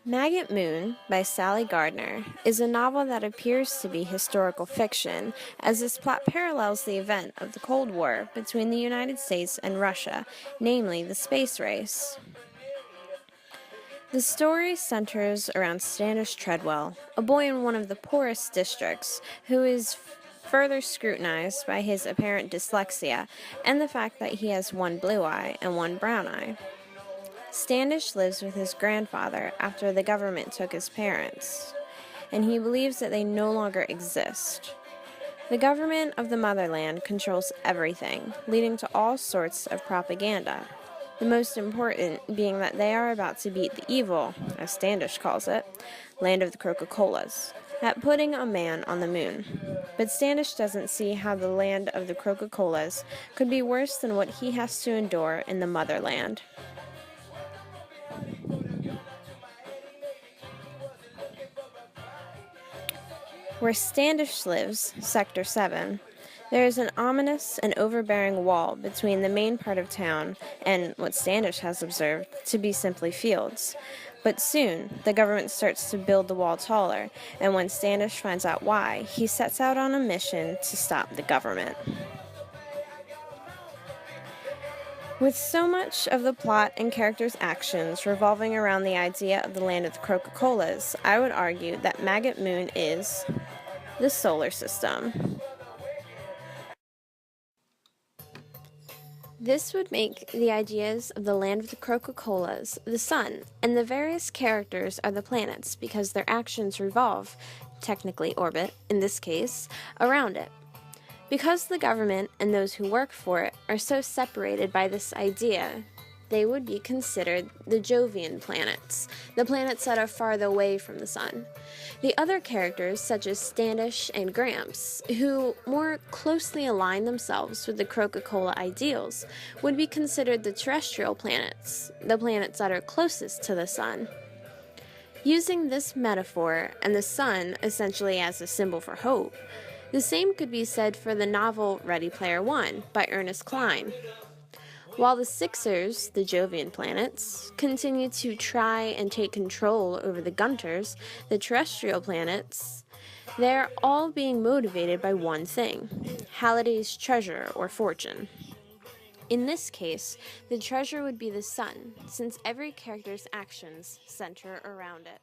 Maggot Moon by Sally Gardner is a novel that appears to be historical fiction, as its plot parallels the event of the Cold War between the United States and Russia, namely the space race. The story centers around Standish Treadwell, a boy in one of the poorest districts, who is further scrutinized by his apparent dyslexia and the fact that he has one blue eye and one brown eye. Standish lives with his grandfather after the government took his parents, and he believes that they no longer exist. The government of the motherland controls everything, leading to all sorts of propaganda, the most important being that they are about to beat the evil, as Standish calls it, land of the Coca-Colas, at putting a man on the moon. But Standish doesn't see how the land of the Coca-Colas could be worse than what he has to endure in the motherland. Where Standish lives, Sector 7, there is an ominous and overbearing wall between the main part of town and what Standish has observed to be simply fields. But soon, the government starts to build the wall taller, and when Standish finds out why, he sets out on a mission to stop the government. With so much of the plot and characters' actions revolving around the idea of the land of the Coca-Colas, I would argue that Maggot Moon is the solar system. This would make the ideas of the land of the Coca-Colas the sun, and the various characters are the planets because their actions revolve, technically orbit, in this case, around it. Because the government and those who work for it are so separated by this idea, they would be considered the Jovian planets, the planets that are farther away from the sun. The other characters, such as Standish and Gramps, who more closely align themselves with the Coca-Cola ideals, would be considered the terrestrial planets, the planets that are closest to the sun. Using this metaphor and the sun essentially as a symbol for hope, the same could be said for the novel Ready Player One by Ernest Cline. While the Sixers, the Jovian planets, continue to try and take control over the Gunters, the terrestrial planets, they're all being motivated by one thing: Halliday's treasure or fortune. In this case, the treasure would be the sun, since every character's actions center around it.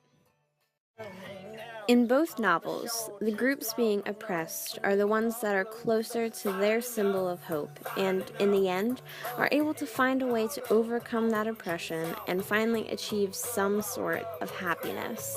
In both novels, the groups being oppressed are the ones that are closer to their symbol of hope and, in the end, are able to find a way to overcome that oppression and finally achieve some sort of happiness.